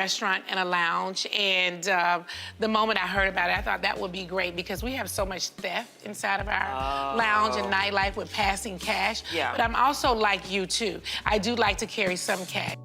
restaurant and a lounge. And the moment I heard about it, I thought that would be great because we have so much theft inside of our lounge and nightlife with passing cash. Yeah. But I'm also like you too. I do like to carry some cash.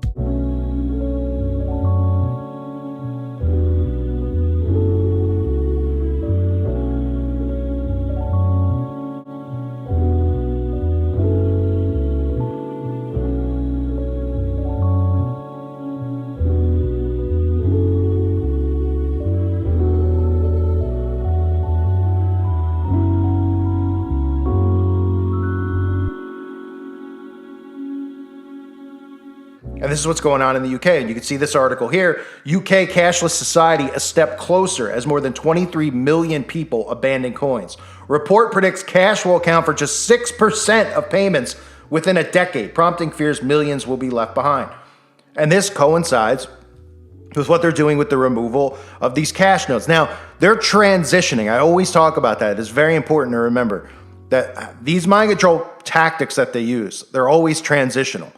And this is what's going on in the UK. And you can see this article here. UK cashless society a step closer as more than 23 million people abandon coins. Report predicts cash will account for just 6% of payments within a decade, prompting fears millions will be left behind. And this coincides with what they're doing with the removal of these cash notes. Now, they're transitioning. I always talk about that. It's very important to remember that these mind control tactics that they use, they're always transitional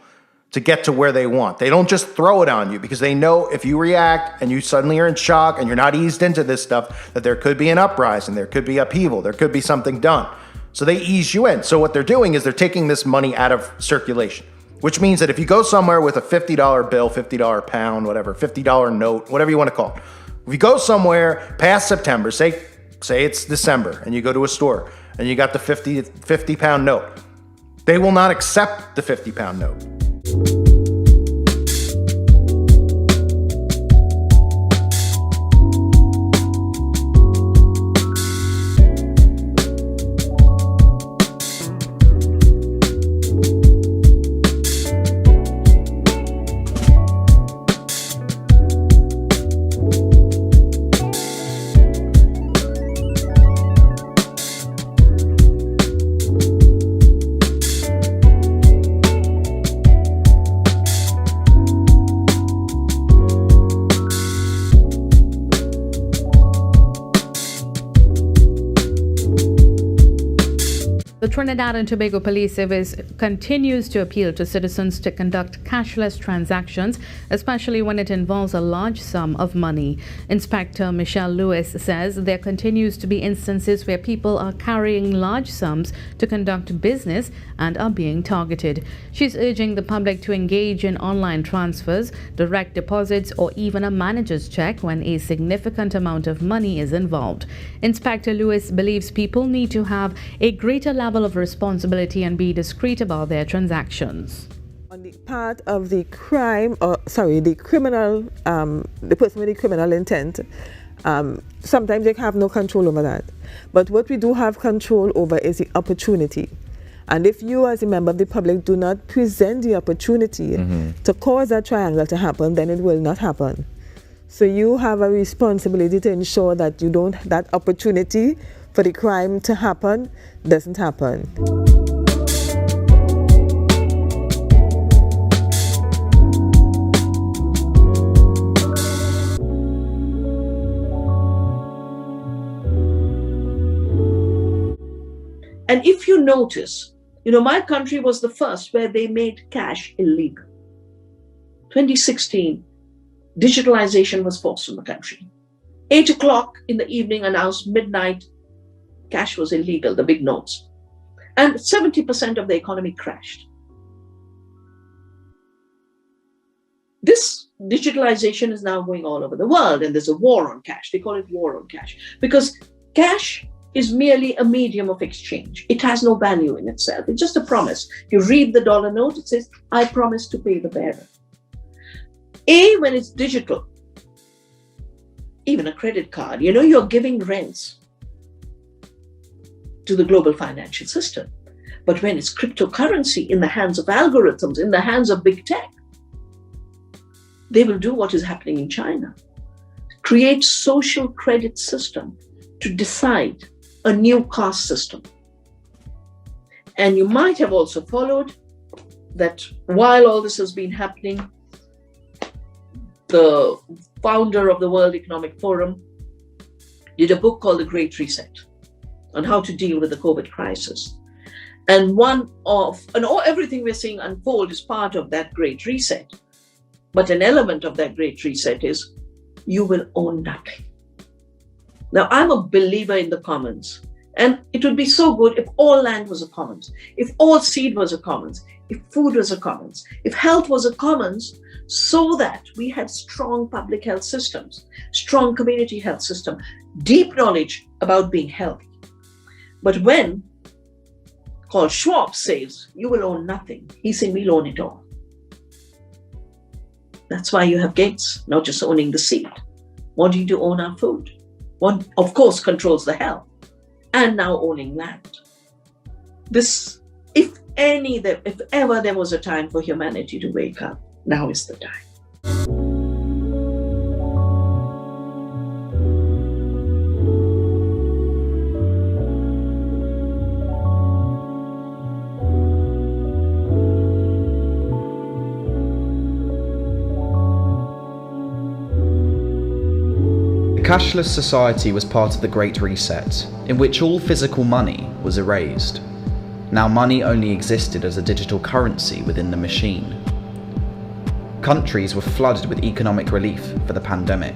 to get to where they want. They don't just throw it on you because they know if you react and you suddenly are in shock and you're not eased into this stuff, that there could be an uprising, there could be upheaval, there could be something done. So they ease you in. So what they're doing is they're taking this money out of circulation, which means that if you go somewhere with a $50 bill, $50 pound, whatever, $50 note, whatever you want to call it. If you go somewhere past September, say it's December, and you go to a store and you got the 50 pound note, they will not accept the 50 pound note. The Trinidad and Tobago Police Service continues to appeal to citizens to conduct cashless transactions, especially when it involves a large sum of money. Inspector Michelle Lewis says there continues to be instances where people are carrying large sums to conduct business and are being targeted. She's urging the public to engage in online transfers, direct deposits, or even a manager's check when a significant amount of money is involved. Inspector Lewis believes people need to have a greater level of responsibility and be discreet about their transactions. On the part of the the criminal, the person with the criminal intent, sometimes they have no control over that. But what we do have control over is the opportunity. And if you as a member of the public do not present the opportunity to cause that triangle to happen, then it will not happen. So you have a responsibility to ensure that that opportunity for the crime to happen doesn't happen. And if you notice, my country was the first where they made cash illegal. 2016, digitalization was forced on the country. 8 o'clock in the evening announced midnight, cash was illegal, the big notes. And 70% of the economy crashed. This digitalization is now going all over the world, and there's a war on cash. They call it war on cash because cash is merely a medium of exchange. It has no value in itself. It's just a promise. You read the dollar note, it says, I promise to pay the bearer. When it's digital, even a credit card, you're giving rents to the global financial system. But when it's cryptocurrency in the hands of algorithms, in the hands of big tech, they will do what is happening in China. Create social credit system to decide a new caste system. And you might have also followed that while all this has been happening, the founder of the World Economic Forum did a book called The Great Reset on how to deal with the COVID crisis. And everything we're seeing unfold is part of that Great Reset. But an element of that great reset is you will own nothing. Now, I'm a believer in the commons, and it would be so good if all land was a commons, if all seed was a commons, if food was a commons, if health was a commons, so that we had strong public health systems, strong community health system, deep knowledge about being healthy. But when Carl Schwab says, you will own nothing, he's saying we'll own it all. That's why you have Gates, not just owning the seed, wanting to own our food. One, of course, controls the health, and now owning land. This, if ever there was a time for humanity to wake up, now is the time. The cashless society was part of the Great Reset, in which all physical money was erased. Now money only existed as a digital currency within the machine. Countries were flooded with economic relief for the pandemic.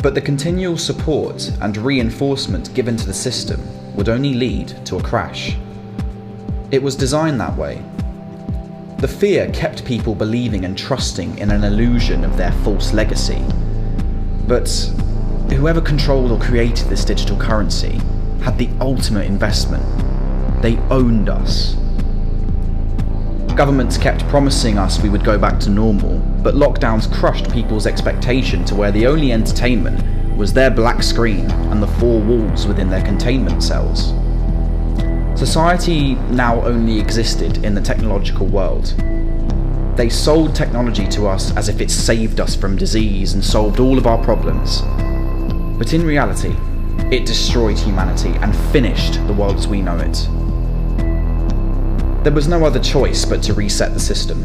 But the continual support and reinforcement given to the system would only lead to a crash. It was designed that way. The fear kept people believing and trusting in an illusion of their false legacy. But whoever controlled or created this digital currency had the ultimate investment. They owned us. Governments kept promising us we would go back to normal, but lockdowns crushed people's expectation to where the only entertainment was their black screen and the four walls within their containment cells. Society now only existed in the technological world. They sold technology to us as if it saved us from disease and solved all of our problems. But in reality, it destroyed humanity and finished the world as we know it. There was no other choice but to reset the system.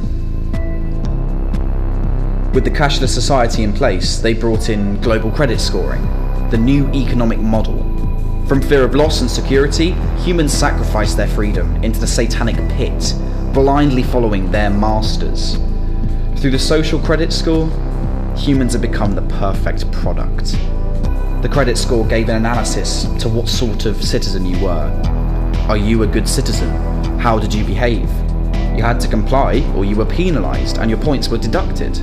With the cashless society in place, they brought in global credit scoring, the new economic model. From fear of loss and security, humans sacrificed their freedom into the satanic pit, blindly following their masters. Through the social credit score, humans have become the perfect product. The credit score gave an analysis to what sort of citizen you were. Are you a good citizen? How did you behave? You had to comply or you were penalised and your points were deducted.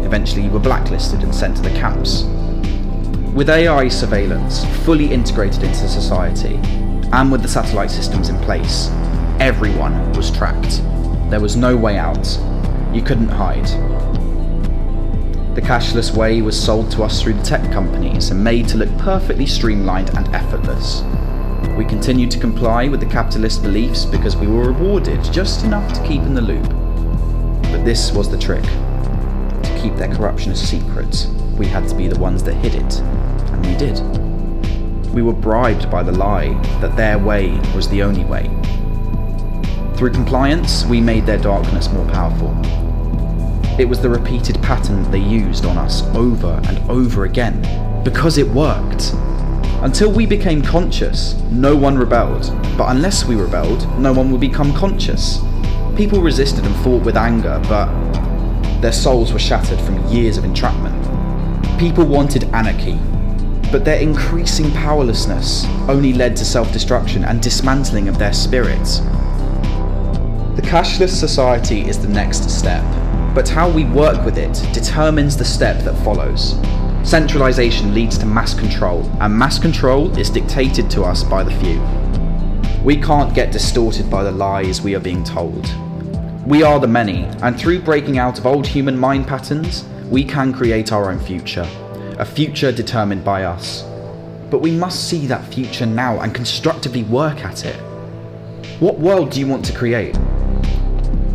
Eventually you were blacklisted and sent to the camps. With AI surveillance fully integrated into society, and with the satellite systems in place, everyone was tracked. There was no way out. You couldn't hide. The cashless way was sold to us through the tech companies and made to look perfectly streamlined and effortless. We continued to comply with the capitalist beliefs because we were rewarded just enough to keep in the loop. But this was the trick. To keep their corruption a secret, we had to be the ones that hid it, and we did. We were bribed by the lie that their way was the only way. Through compliance, we made their darkness more powerful. It was the repeated pattern that they used on us over and over again, because it worked. Until we became conscious, no one rebelled, but unless we rebelled, no one would become conscious. People resisted and fought with anger, but their souls were shattered from years of entrapment. People wanted anarchy, but their increasing powerlessness only led to self-destruction and dismantling of their spirits. The cashless society is the next step, but how we work with it determines the step that follows. Centralization leads to mass control, and mass control is dictated to us by the few. We can't get distorted by the lies we are being told. We are the many, and through breaking out of old human mind patterns, we can create our own future. A future determined by us. But we must see that future now and constructively work at it. What world do you want to create?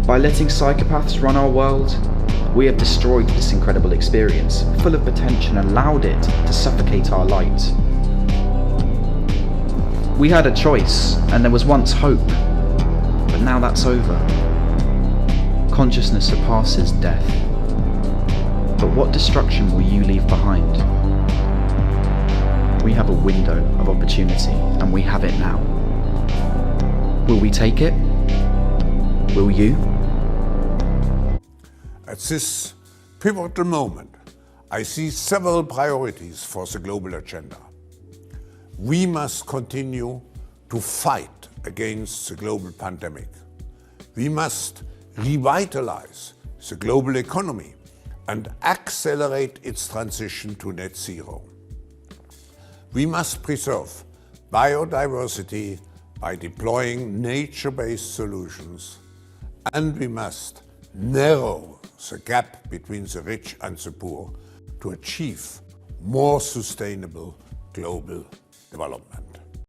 By letting psychopaths run our world, we have destroyed this incredible experience, full of potential, and allowed it to suffocate our light. We had a choice, and there was once hope, but now that's over. Consciousness surpasses death. But what destruction will you leave behind? We have a window of opportunity, and we have it now. Will we take it? Will you? All At this pivotal moment, I see several priorities for the global agenda. We must continue to fight against the global pandemic. We must revitalize the global economy and accelerate its transition to net zero. We must preserve biodiversity by deploying nature-based solutions, and we must narrow the gap between the rich and the poor to achieve more sustainable global development.